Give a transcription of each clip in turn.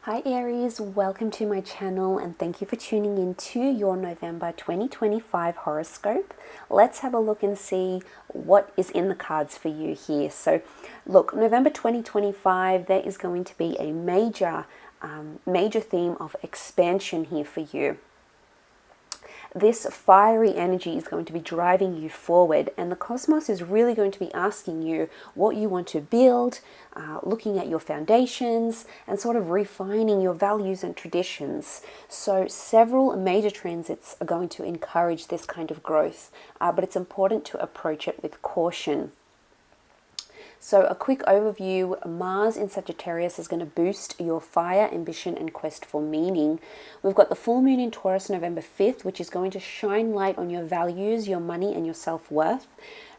Hi Aries, welcome to my channel and thank you for tuning in to your November 2025 horoscope. Let's have a look and see what is in the cards for you here. So look, November 2025, there is going to be a major theme of expansion here for you. This fiery energy is going to be driving you forward, and the cosmos is really going to be asking you what you want to build, looking at your foundations and sort of refining your values and traditions. So several major transits are going to encourage this kind of growth, but it's important to approach it with caution. So a quick overview, Mars in Sagittarius is going to boost your fire, ambition and quest for meaning. We've got the full moon in Taurus November 5th, which is going to shine light on your values, your money and your self-worth.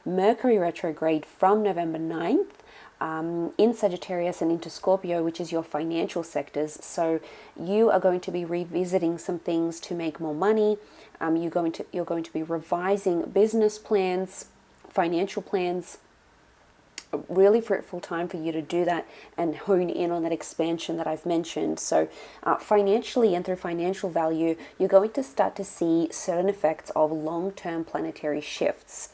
Mercury retrograde from November 9th in Sagittarius and into Scorpio, which is your financial sectors. So you are going to be revisiting some things to make more money. You're going to be revising business plans, financial plans. Really fruitful time for you to do that and hone in on that expansion that I've mentioned. So financially and through financial value, you're going to start to see certain effects of long-term planetary shifts.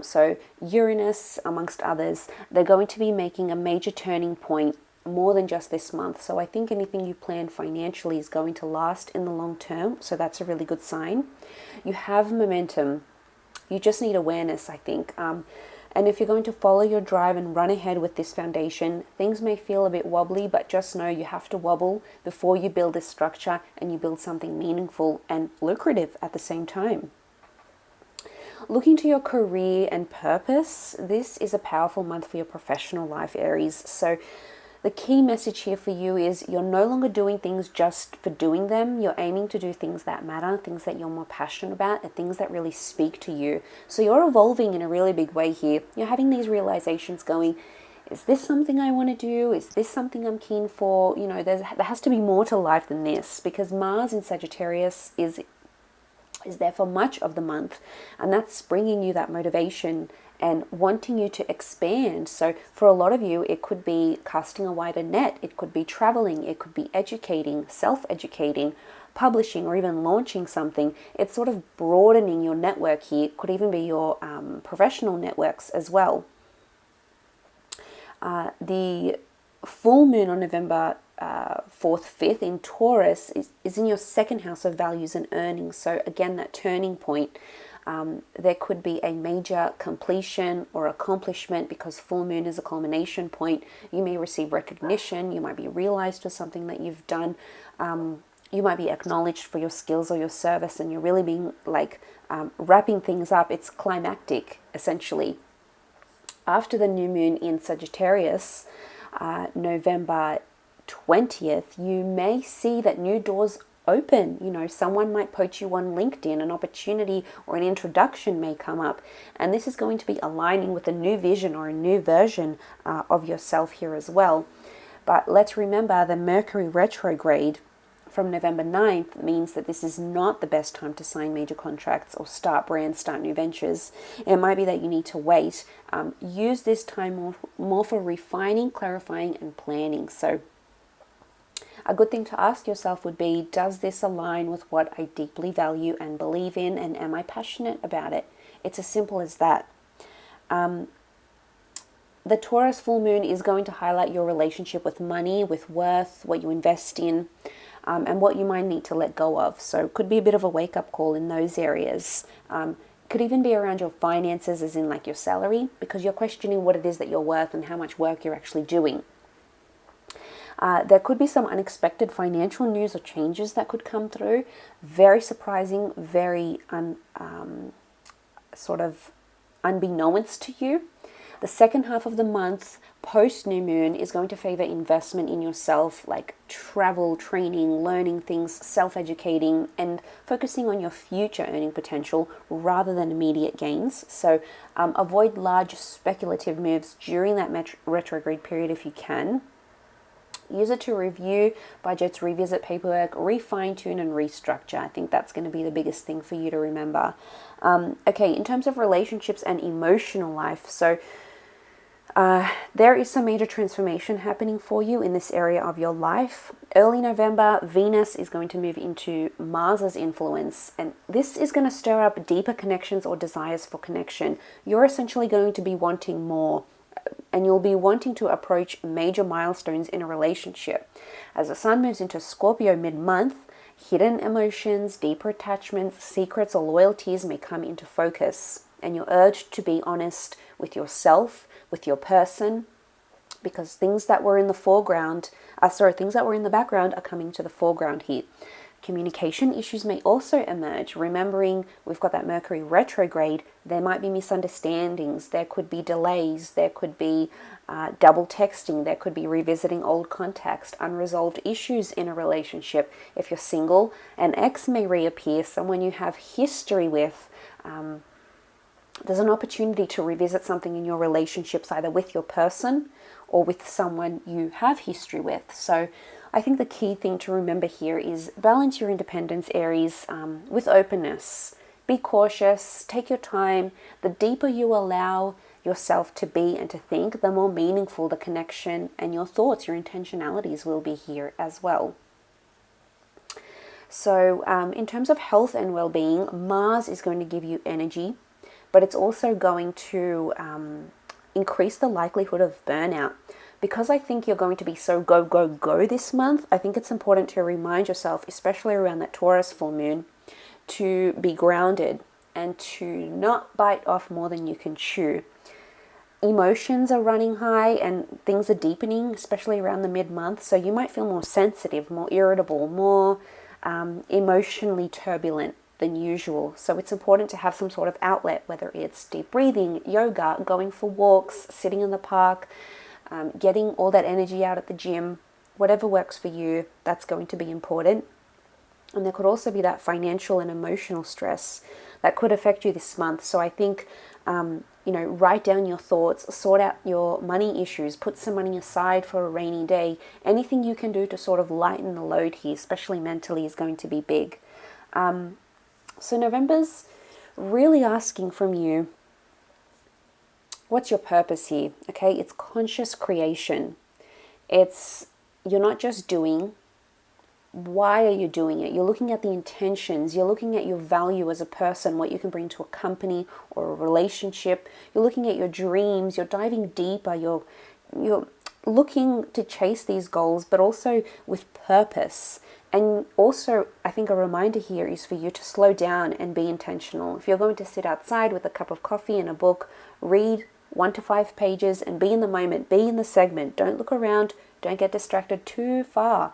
So Uranus, amongst others, they're going to be making a major turning point more than just this month. So I think anything you plan financially is going to last in the long term. So that's a really good sign. You have momentum. You just need awareness, I think. And if you're going to follow your drive and run ahead with this foundation, things may feel a bit wobbly, but just know you have to wobble before you build this structure and you build something meaningful and lucrative at the same time. Looking to your career and purpose, this is a powerful month for your professional life, Aries. So the key message here for you is you're no longer doing things just for doing them. You're aiming to do things that matter, things that you're more passionate about, and things that really speak to you. So you're evolving in a really big way here. You're having these realizations going, is this something I want to do? Is this something I'm keen for? You know, there has to be more to life than this, because Mars in Sagittarius is there for much of the month, and that's bringing you that motivation and wanting you to expand. So for a lot of you, it could be casting a wider net, it could be traveling, it could be educating, self-educating, publishing, or even launching something. It's sort of broadening your network here. It could even be your professional networks as well. The full moon on November 4th, 5th in Taurus is in your second house of values and earnings. So again, that turning point. There could be a major completion or accomplishment, because full moon is a culmination point. You may receive recognition. You might be realized for something that you've done. You might be acknowledged for your skills or your service, and you're really being like wrapping things up. It's climactic, essentially. After the new moon in Sagittarius, November 20th, you may see that new doors open. You know, someone might poach you on LinkedIn, an opportunity or an introduction may come up, and this is going to be aligning with a new vision or a new version of yourself here as well. But let's remember, the Mercury retrograde from November 9th means that this is not the best time to sign major contracts or start brands, start new ventures. It might be that you need to wait. Use this time more for refining, clarifying and planning. So a good thing to ask yourself would be, does this align with what I deeply value and believe in, and am I passionate about it? It's as simple as that. The Taurus full moon is going to highlight your relationship with money, with worth, what you invest in, and what you might need to let go of. So it could be a bit of a wake-up call in those areas. Could even be around your finances, as in like your salary, because you're questioning what it is that you're worth and how much work you're actually doing. There could be some unexpected financial news or changes that could come through. Very surprising, very sort of unbeknownst to you. The second half of the month, post new moon, is going to favor investment in yourself, like travel, training, learning things, self-educating, and focusing on your future earning potential rather than immediate gains. So avoid large speculative moves during that retrograde period if you can. Use it to review budgets, revisit paperwork, refine-tune and restructure. I think that's going to be the biggest thing for you to remember. Okay, in terms of relationships and emotional life, so There is some major transformation happening for you in this area of your life. Early November, Venus is going to move into Mars's influence, and this is going to stir up deeper connections or desires for connection. You're essentially going to be wanting more, and you'll be wanting to approach major milestones in a relationship. As the Sun moves into Scorpio mid-month, hidden emotions, deeper attachments, secrets, or loyalties may come into focus, and you're urged to be honest with yourself, with your person, because things that were in the background are coming to the foreground here. Communication issues may also emerge. Remembering we've got that Mercury retrograde, there might be misunderstandings, there could be delays, there could be double texting, there could be revisiting old contacts, unresolved issues in a relationship. If you're single, an ex may reappear, someone you have history with. There's an opportunity to revisit something in your relationships, either with your person or with someone you have history with. So I think the key thing to remember here is balance your independence, Aries, with openness. Be cautious, take your time. The deeper you allow yourself to be and to think, the more meaningful the connection and your thoughts, your intentionalities will be here as well. So in terms of health and well-being, Mars is going to give you energy, but it's also going to increase the likelihood of burnout. Because I think you're going to be so go, go, go this month, I think it's important to remind yourself, especially around that Taurus full moon, to be grounded and to not bite off more than you can chew. Emotions are running high and things are deepening, especially around the mid-month, so you might feel more sensitive, more irritable, more emotionally turbulent than usual. So it's important to have some sort of outlet, whether it's deep breathing, yoga, going for walks, sitting in the park, getting all that energy out at the gym, whatever works for you, that's going to be important. And there could also be that financial and emotional stress that could affect you this month. So I think, write down your thoughts, sort out your money issues, put some money aside for a rainy day. Anything you can do to sort of lighten the load here, especially mentally, is going to be big. So November's really asking from you, what's your purpose here? Okay, it's conscious creation. You're not just doing. Why are you doing it? You're looking at the intentions. You're looking at your value as a person, what you can bring to a company or a relationship. You're looking at your dreams. You're diving deeper. You're looking to chase these goals, but also with purpose. And also, I think a reminder here is for you to slow down and be intentional. If you're going to sit outside with a cup of coffee and a book, read 1 to 5 pages and be in the moment, be in the segment. Don't look around. Don't get distracted too far.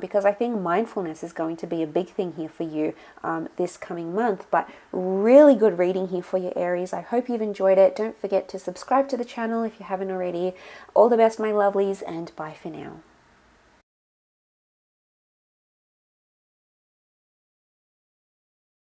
Because I think mindfulness is going to be a big thing here for you this coming month. But really good reading here for you, Aries. I hope you've enjoyed it. Don't forget to subscribe to the channel if you haven't already. All the best, my lovelies, and bye for now.